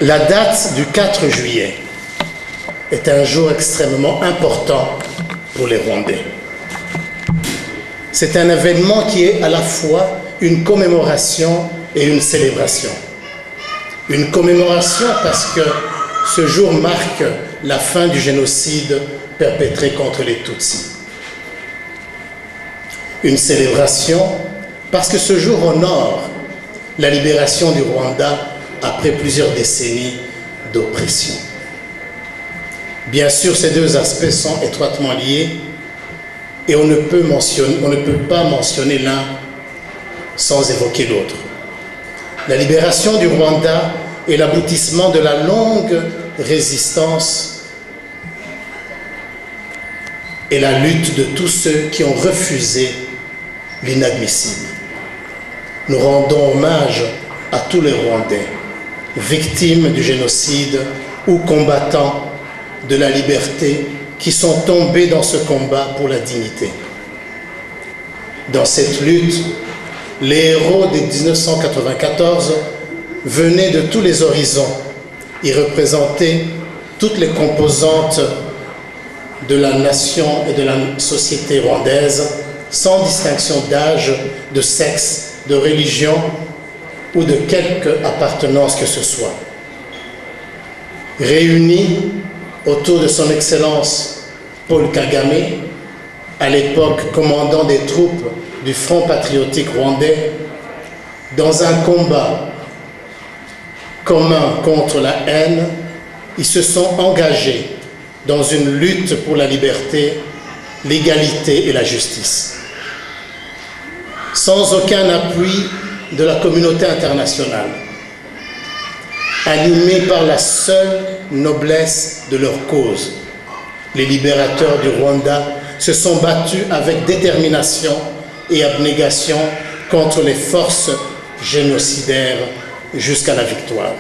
La date du 4 juillet est un jour extrêmement important pour les Rwandais. C'est un événement qui est à la fois une commémoration et une célébration. Une commémoration parce que ce jour marque la fin du génocide perpétré contre les Tutsis. Une célébration parce que ce jour honore la libération du Rwanda après plusieurs décennies d'oppression. Bien sûr, ces deux aspects sont étroitement liés et on ne peut pas mentionner l'un sans évoquer l'autre. La libération du Rwanda est l'aboutissement de la longue résistance et la lutte de tous ceux qui ont refusé l'inadmissible. Nous rendons hommage à tous les Rwandais, victimes du génocide ou combattants de la liberté qui sont tombés dans ce combat pour la dignité. Dans cette lutte, les héros de 1994 venaient de tous les horizons. Ils représentaient toutes les composantes de la nation et de la société rwandaise, sans distinction d'âge, de sexe, de religion ou de quelque appartenance que ce soit. Réunis autour de son Excellence Paul Kagame, à l'époque commandant des troupes du Front patriotique rwandais, dans un combat commun contre la haine, ils se sont engagés dans une lutte pour la liberté, l'égalité et la justice. Sans aucun appui de la communauté internationale, animés par la seule noblesse de leur cause, les libérateurs du Rwanda se sont battus avec détermination et abnégation contre les forces génocidaires jusqu'à la victoire.